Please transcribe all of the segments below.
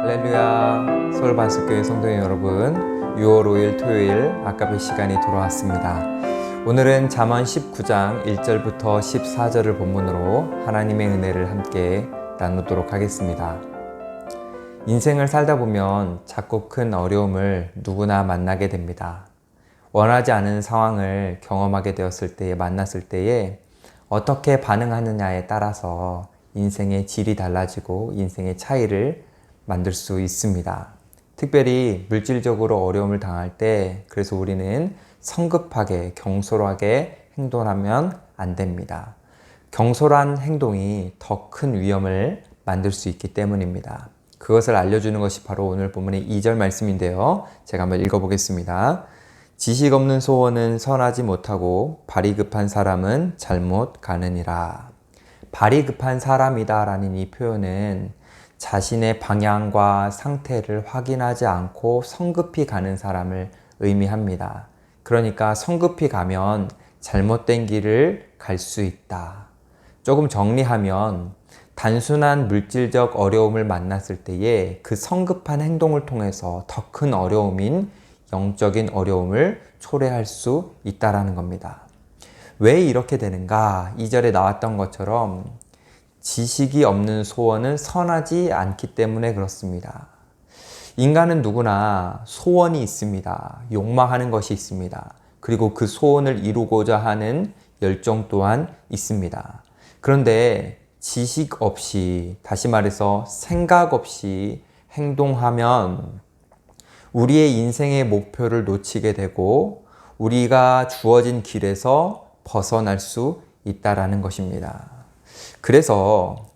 할렐루야. 서울반석교회 성도 여러분, 6월 5일 토요일 아까의 시간이 돌아왔습니다. 오늘은 잠언 19장 1절부터 14절을 본문으로 하나님의 은혜를 함께 나누도록 하겠습니다. 인생을 살다 보면 작고 큰 어려움을 누구나 만나게 됩니다. 원하지 않은 상황을 경험하게 되었을 때에 만났을 때에 어떻게 반응하느냐에 따라서 인생의 질이 달라지고 인생의 차이를 만들 수 있습니다. 특별히 물질적으로 어려움을 당할 때 그래서 우리는 성급하게 경솔하게 행동하면 안 됩니다. 경솔한 행동이 더 큰 위험을 만들 수 있기 때문입니다. 그것을 알려주는 것이 바로 오늘 본문의 2절 말씀인데요. 제가 한번 읽어보겠습니다. 지식 없는 소원은 선하지 못하고 발이 급한 사람은 잘못 가느니라. 발이 급한 사람이다 라는 이 표현은 자신의 방향과 상태를 확인하지 않고 성급히 가는 사람을 의미합니다. 그러니까 성급히 가면 잘못된 길을 갈 수 있다. 조금 정리하면 단순한 물질적 어려움을 만났을 때에 그 성급한 행동을 통해서 더 큰 어려움인 영적인 어려움을 초래할 수 있다라는 겁니다. 왜 이렇게 되는가? 2절에 나왔던 것처럼 지식이 없는 소원은 선하지 않기 때문에 그렇습니다. 인간은 누구나 소원이 있습니다. 욕망하는 것이 있습니다. 그리고 그 소원을 이루고자 하는 열정 또한 있습니다. 그런데 지식 없이, 다시 말해서 생각 없이 행동하면 우리의 인생의 목표를 놓치게 되고 우리가 주어진 길에서 벗어날 수 있다라는 것입니다. 그래서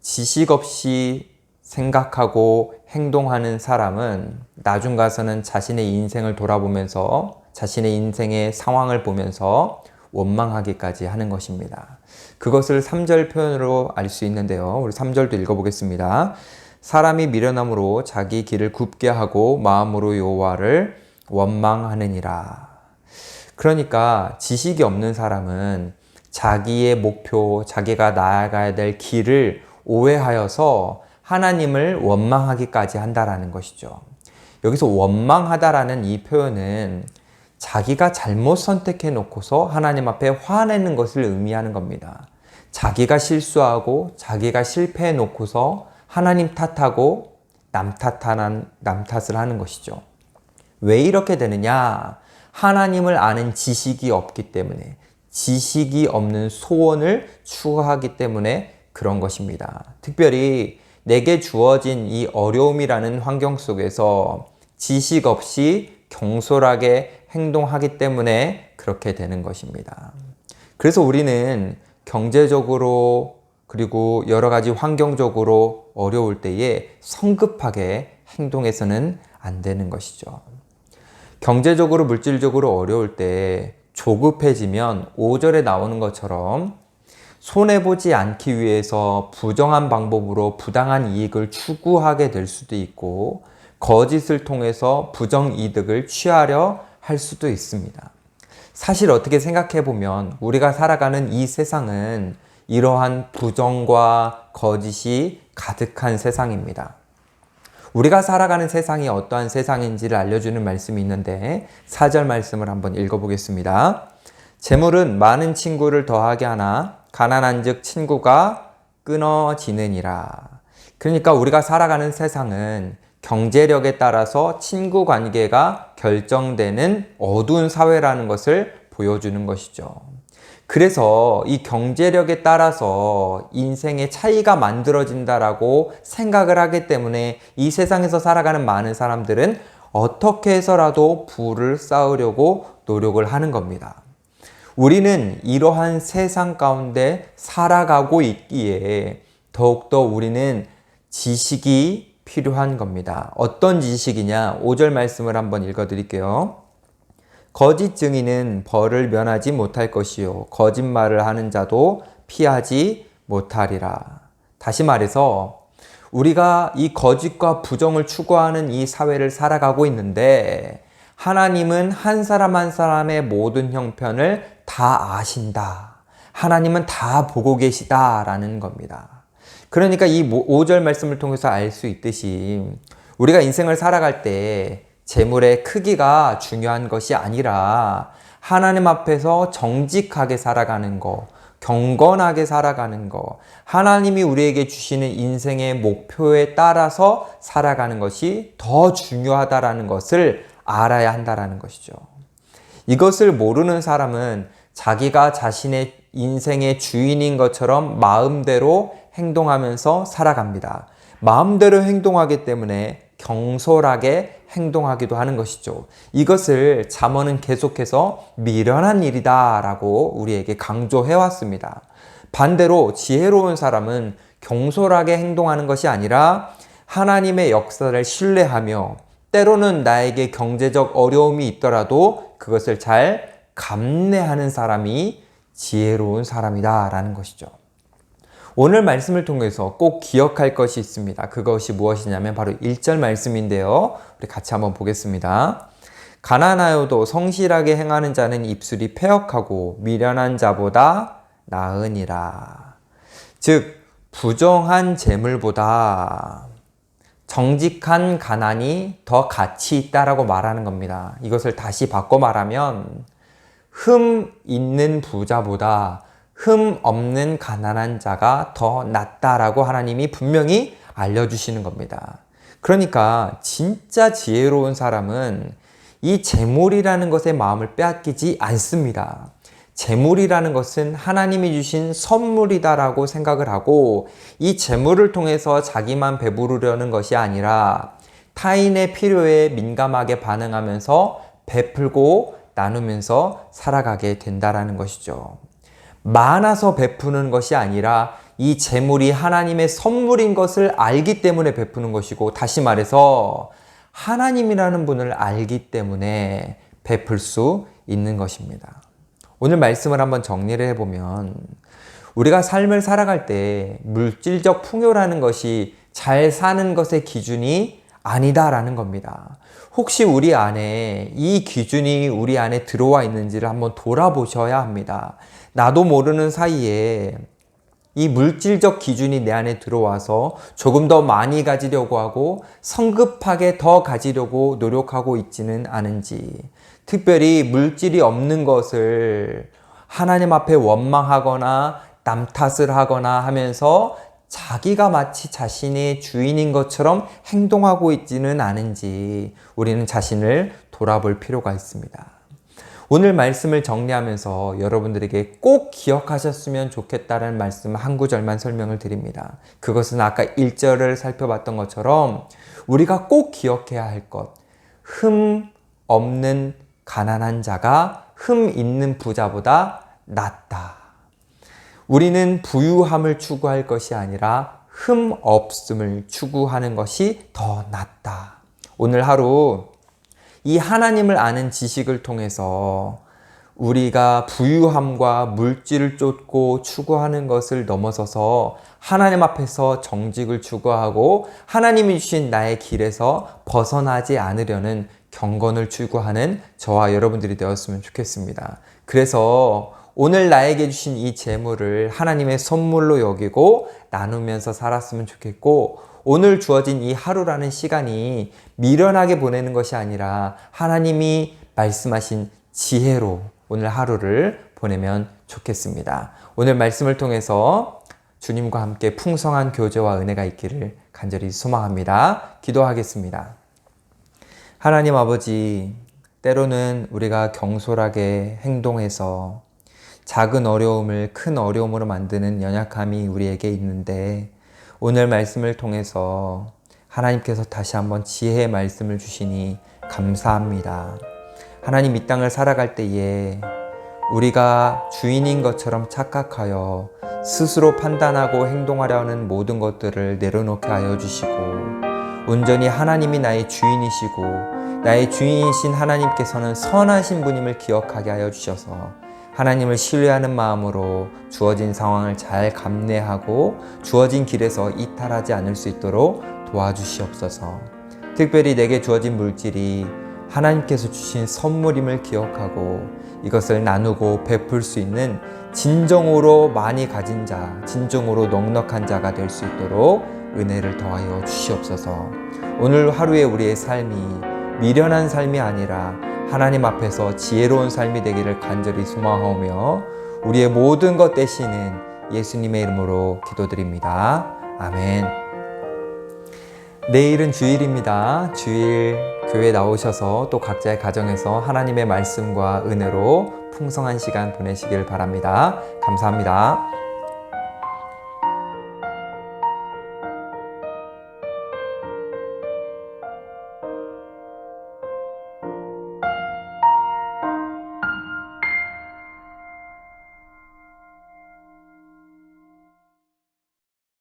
지식 없이 생각하고 행동하는 사람은 나중 가서는 자신의 인생을 돌아보면서 자신의 인생의 상황을 보면서 원망하기까지 하는 것입니다. 그것을 3절 표현으로 알 수 있는데요. 우리 3절도 읽어보겠습니다. 사람이 미련함으로 자기 길을 굽게 하고 마음으로 여호와를 원망하느니라. 그러니까 지식이 없는 사람은 자기의 목표, 자기가 나아가야 될 길을 오해하여서 하나님을 원망하기까지 한다라는 것이죠. 여기서 원망하다라는 이 표현은 자기가 잘못 선택해 놓고서 하나님 앞에 화내는 것을 의미하는 겁니다. 자기가 실수하고 자기가 실패해 놓고서 하나님 탓하고 남 탓을 하는 것이죠. 왜 이렇게 되느냐? 하나님을 아는 지식이 없기 때문에, 지식이 없는 소원을 추구하기 때문에 그런 것입니다. 특별히 내게 주어진 이 어려움이라는 환경 속에서 지식 없이 경솔하게 행동하기 때문에 그렇게 되는 것입니다. 그래서 우리는 경제적으로 그리고 여러 가지 환경적으로 어려울 때에 성급하게 행동해서는 안 되는 것이죠. 경제적으로 물질적으로 어려울 때 조급해지면 5절에 나오는 것처럼 손해보지 않기 위해서 부정한 방법으로 부당한 이익을 추구하게 될 수도 있고 거짓을 통해서 부정이득을 취하려 할 수도 있습니다. 사실 어떻게 생각해 보면 우리가 살아가는 이 세상은 이러한 부정과 거짓이 가득한 세상입니다. 우리가 살아가는 세상이 어떠한 세상인지를 알려주는 말씀이 있는데 4절 말씀을 한번 읽어보겠습니다. 재물은 많은 친구를 더하게 하나 가난한 즉 친구가 끊어지느니라. 그러니까 우리가 살아가는 세상은 경제력에 따라서 친구 관계가 결정되는 어두운 사회라는 것을 보여주는 것이죠. 그래서 이 경제력에 따라서 인생의 차이가 만들어진다라고 생각을 하기 때문에 이 세상에서 살아가는 많은 사람들은 어떻게 해서라도 부를 쌓으려고 노력을 하는 겁니다. 우리는 이러한 세상 가운데 살아가고 있기에 더욱더 우리는 지식이 필요한 겁니다. 어떤 지식이냐? 5절 말씀을 한번 읽어드릴게요. 거짓 증인은 벌을 면하지 못할 것이요 거짓말을 하는 자도 피하지 못하리라. 다시 말해서 우리가 이 거짓과 부정을 추구하는 이 사회를 살아가고 있는데 하나님은 한 사람 한 사람의 모든 형편을 다 아신다. 하나님은 다 보고 계시다라는 겁니다. 그러니까 이 5절 말씀을 통해서 알 수 있듯이 우리가 인생을 살아갈 때 재물의 크기가 중요한 것이 아니라 하나님 앞에서 정직하게 살아가는 거, 경건하게 살아가는 거, 하나님이 우리에게 주시는 인생의 목표에 따라서 살아가는 것이 더 중요하다라는 것을 알아야 한다라는 것이죠. 이것을 모르는 사람은 자기가 자신의 인생의 주인인 것처럼 마음대로 행동하면서 살아갑니다. 마음대로 행동하기 때문에 경솔하게 행동하기도 하는 것이죠. 이것을 잠언은 계속해서 미련한 일이다 라고 우리에게 강조해 왔습니다. 반대로 지혜로운 사람은 경솔하게 행동하는 것이 아니라 하나님의 역사를 신뢰하며 때로는 나에게 경제적 어려움이 있더라도 그것을 잘 감내하는 사람이 지혜로운 사람이다 라는 것이죠. 오늘 말씀을 통해서 꼭 기억할 것이 있습니다. 그것이 무엇이냐면 바로 1절 말씀인데요. 우리 같이 한번 보겠습니다. 가난하여도 성실하게 행하는 자는 입술이 패역하고 미련한 자보다 나으니라. 즉 부정한 재물보다 정직한 가난이 더 가치 있다라고 말하는 겁니다. 이것을 다시 바꿔 말하면 흠 있는 부자보다 흠 없는 가난한 자가 더 낫다라고 하나님이 분명히 알려주시는 겁니다. 그러니까 진짜 지혜로운 사람은 이 재물이라는 것에 마음을 빼앗기지 않습니다. 재물이라는 것은 하나님이 주신 선물이다라고 생각을 하고 이 재물을 통해서 자기만 배부르려는 것이 아니라 타인의 필요에 민감하게 반응하면서 베풀고 나누면서 살아가게 된다라는 것이죠. 많아서 베푸는 것이 아니라 이 재물이 하나님의 선물인 것을 알기 때문에 베푸는 것이고, 다시 말해서 하나님이라는 분을 알기 때문에 베풀 수 있는 것입니다. 오늘 말씀을 한번 정리를 해보면 우리가 삶을 살아갈 때 물질적 풍요라는 것이 잘 사는 것의 기준이 아니다라는 겁니다. 혹시 우리 안에 이 기준이 우리 안에 들어와 있는지를 한번 돌아보셔야 합니다. 나도 모르는 사이에 이 물질적 기준이 내 안에 들어와서 조금 더 많이 가지려고 하고 성급하게 더 가지려고 노력하고 있지는 않은지, 특별히 물질이 없는 것을 하나님 앞에 원망하거나 남 탓을 하거나 하면서 자기가 마치 자신의 주인인 것처럼 행동하고 있지는 않은지 우리는 자신을 돌아볼 필요가 있습니다. 오늘 말씀을 정리하면서 여러분들에게 꼭 기억하셨으면 좋겠다는 말씀 한 구절만 설명을 드립니다. 그것은 아까 1절을 살펴봤던 것처럼 우리가 꼭 기억해야 할 것, 흠 없는 가난한 자가 흠 있는 부자보다 낫다. 우리는 부유함을 추구할 것이 아니라 흠 없음을 추구하는 것이 더 낫다. 오늘 하루 이 하나님을 아는 지식을 통해서 우리가 부유함과 물질을 쫓고 추구하는 것을 넘어서서 하나님 앞에서 정직을 추구하고 하나님이 주신 나의 길에서 벗어나지 않으려는 경건을 추구하는 저와 여러분들이 되었으면 좋겠습니다. 그래서 오늘 나에게 주신 이 재물을 하나님의 선물로 여기고 나누면서 살았으면 좋겠고, 오늘 주어진 이 하루라는 시간이 미련하게 보내는 것이 아니라 하나님이 말씀하신 지혜로 오늘 하루를 보내면 좋겠습니다. 오늘 말씀을 통해서 주님과 함께 풍성한 교제와 은혜가 있기를 간절히 소망합니다. 기도하겠습니다. 하나님 아버지, 때로는 우리가 경솔하게 행동해서 작은 어려움을 큰 어려움으로 만드는 연약함이 우리에게 있는데, 오늘 말씀을 통해서 하나님께서 다시 한번 지혜의 말씀을 주시니 감사합니다. 하나님, 이 땅을 살아갈 때에 우리가 주인인 것처럼 착각하여 스스로 판단하고 행동하려는 모든 것들을 내려놓게 하여 주시고, 온전히 하나님이 나의 주인이시고 나의 주인이신 하나님께서는 선하신 분임을 기억하게 하여 주셔서 하나님을 신뢰하는 마음으로 주어진 상황을 잘 감내하고 주어진 길에서 이탈하지 않을 수 있도록 도와주시옵소서. 특별히 내게 주어진 물질이 하나님께서 주신 선물임을 기억하고 이것을 나누고 베풀 수 있는 진정으로 많이 가진 자, 진정으로 넉넉한 자가 될 수 있도록 은혜를 더하여 주시옵소서. 오늘 하루의 우리의 삶이 미련한 삶이 아니라 하나님 앞에서 지혜로운 삶이 되기를 간절히 소망하오며 우리의 모든 것 되시는 예수님의 이름으로 기도드립니다. 아멘. 내일은 주일입니다. 주일 교회 나오셔서 또 각자의 가정에서 하나님의 말씀과 은혜로 풍성한 시간 보내시길 바랍니다. 감사합니다.